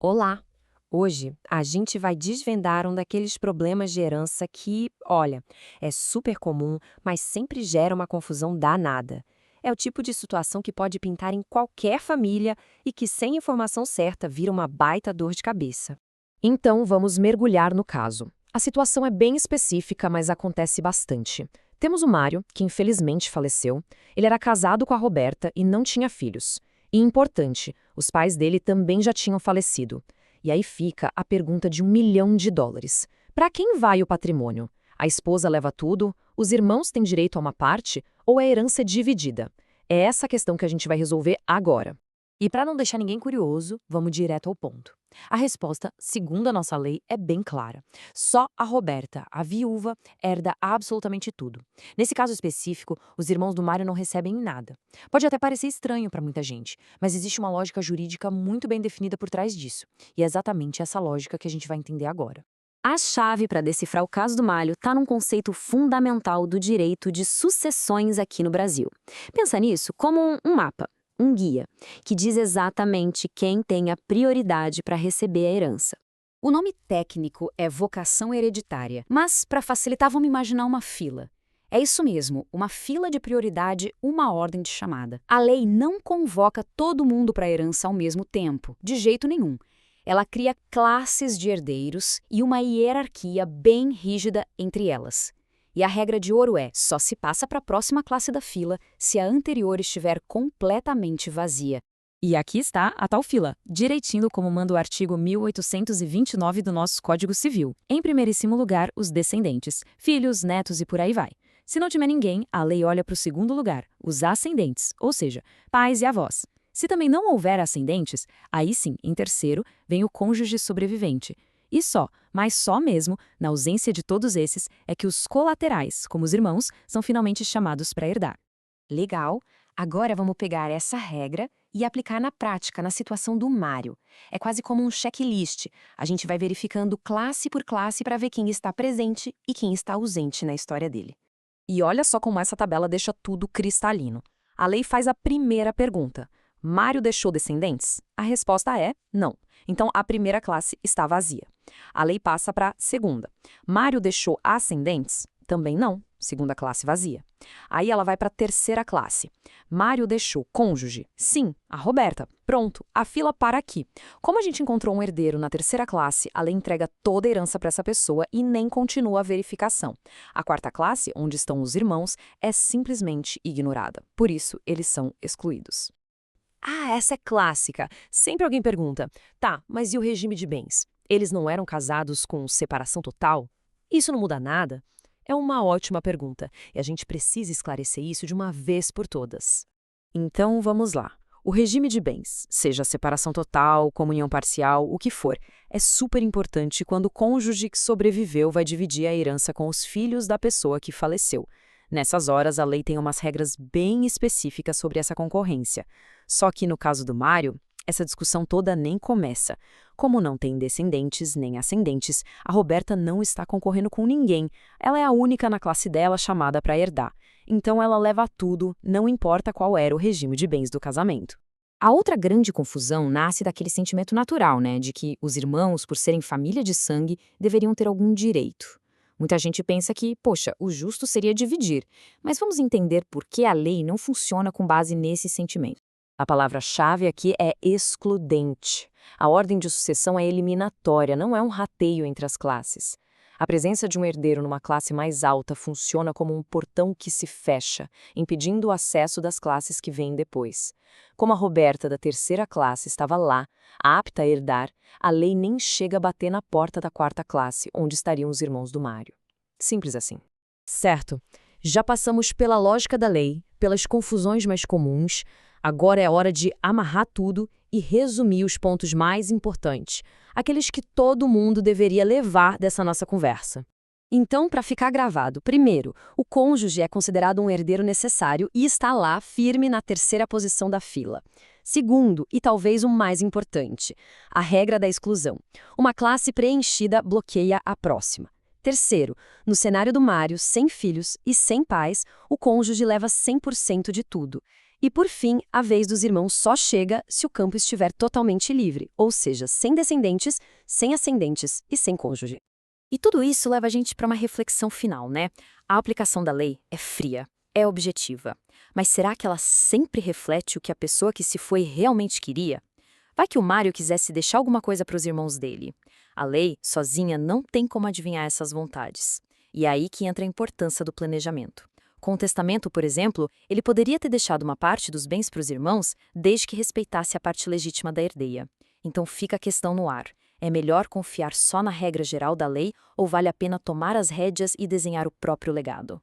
Olá! Hoje a gente vai desvendar um daqueles problemas de herança que, olha, é super comum, mas sempre gera uma confusão danada. É o tipo de situação que pode pintar em qualquer família e que, sem informação certa, vira uma baita dor de cabeça. Então, vamos mergulhar no caso. A situação é bem específica, mas acontece bastante. Temos o Mário, que infelizmente faleceu. Ele era casado com a Roberta e não tinha filhos. E importante, os pais dele também já tinham falecido. E aí fica a pergunta de US$ 1 milhão. Para quem vai o patrimônio? A esposa leva tudo? Os irmãos têm direito a uma parte? Ou a herança é dividida? É essa a questão que a gente vai resolver agora. E para não deixar ninguém curioso, vamos direto ao ponto. A resposta, segundo a nossa lei, é bem clara. Só a Roberta, a viúva, herda absolutamente tudo. Nesse caso específico, os irmãos do Mário não recebem nada. Pode até parecer estranho para muita gente, mas existe uma lógica jurídica muito bem definida por trás disso. E é exatamente essa lógica que a gente vai entender agora. A chave para decifrar o caso do Mário está num conceito fundamental do direito de sucessões aqui no Brasil. Pensa nisso como um mapa, um guia, que diz exatamente quem tem a prioridade para receber a herança. O nome técnico é vocação hereditária, mas, para facilitar, vamos imaginar uma fila. É isso mesmo, uma fila de prioridade, uma ordem de chamada. A lei não convoca todo mundo para a herança ao mesmo tempo, de jeito nenhum. Ela cria classes de herdeiros e uma hierarquia bem rígida entre elas. E a regra de ouro é: só se passa para a próxima classe da fila se a anterior estiver completamente vazia. E aqui está a tal fila, direitinho como manda o artigo 1829 do nosso Código Civil. Em primeiríssimo lugar, os descendentes, filhos, netos e por aí vai. Se não tiver ninguém, a lei olha para o segundo lugar, os ascendentes, ou seja, pais e avós. Se também não houver ascendentes, aí sim, em terceiro, vem o cônjuge sobrevivente. E só, mas só mesmo, na ausência de todos esses, é que os colaterais, como os irmãos, são finalmente chamados para herdar. Legal. Agora vamos pegar essa regra e aplicar na prática, na situação do Mário. É quase como um checklist. A gente vai verificando classe por classe para ver quem está presente e quem está ausente na história dele. E olha só como essa tabela deixa tudo cristalino. A lei faz a primeira pergunta: Mário deixou descendentes? A resposta é não. Então, a primeira classe está vazia. A lei passa para a segunda. Mário deixou ascendentes? Também não. Segunda classe vazia. Aí ela vai para a terceira classe. Mário deixou cônjuge? Sim, a Roberta. Pronto, a fila para aqui. Como a gente encontrou um herdeiro na terceira classe, a lei entrega toda a herança para essa pessoa e nem continua a verificação. A quarta classe, onde estão os irmãos, é simplesmente ignorada. Por isso, eles são excluídos. Ah, essa é clássica. Sempre alguém pergunta: tá, mas e o regime de bens? Eles não eram casados com separação total? Isso não muda nada? É uma ótima pergunta e a gente precisa esclarecer isso de uma vez por todas. Então vamos lá. O regime de bens, seja separação total, comunhão parcial, o que for, é super importante quando o cônjuge que sobreviveu vai dividir a herança com os filhos da pessoa que faleceu. Nessas horas, a lei tem umas regras bem específicas sobre essa concorrência. Só que no caso do Mário, essa discussão toda nem começa. Como não tem descendentes nem ascendentes, a Roberta não está concorrendo com ninguém. Ela é a única na classe dela chamada para herdar. Então ela leva tudo, não importa qual era o regime de bens do casamento. A outra grande confusão nasce daquele sentimento natural, né, de que os irmãos, por serem família de sangue, deveriam ter algum direito. Muita gente pensa que, poxa, o justo seria dividir, mas vamos entender por que a lei não funciona com base nesse sentimento. A palavra-chave aqui é excludente. A ordem de sucessão é eliminatória, não é um rateio entre as classes. A presença de um herdeiro numa classe mais alta funciona como um portão que se fecha, impedindo o acesso das classes que vêm depois. Como a Roberta da terceira classe estava lá, apta a herdar, a lei nem chega a bater na porta da quarta classe, onde estariam os irmãos do Mário. Simples assim. Certo. Já passamos pela lógica da lei, pelas confusões mais comuns. Agora é hora de amarrar tudo e resumir os pontos mais importantes, aqueles que todo mundo deveria levar dessa nossa conversa. Então, para ficar gravado, primeiro, o cônjuge é considerado um herdeiro necessário e está lá, firme na terceira posição da fila. Segundo, e talvez o mais importante, a regra da exclusão. Uma classe preenchida bloqueia a próxima. Terceiro, no cenário do Mário, sem filhos e sem pais, o cônjuge leva 100% de tudo. E por fim, a vez dos irmãos só chega se o campo estiver totalmente livre, ou seja, sem descendentes, sem ascendentes e sem cônjuge. E tudo isso leva a gente para uma reflexão final, né? A aplicação da lei é fria, é objetiva. Mas será que ela sempre reflete o que a pessoa que se foi realmente queria? Vai que o Mário quisesse deixar alguma coisa para os irmãos dele. A lei, sozinha, não tem como adivinhar essas vontades. E é aí que entra a importância do planejamento. Com o testamento, por exemplo, ele poderia ter deixado uma parte dos bens para os irmãos, desde que respeitasse a parte legítima da herdeia. Então fica a questão no ar. É melhor confiar só na regra geral da lei ou vale a pena tomar as rédeas e desenhar o próprio legado?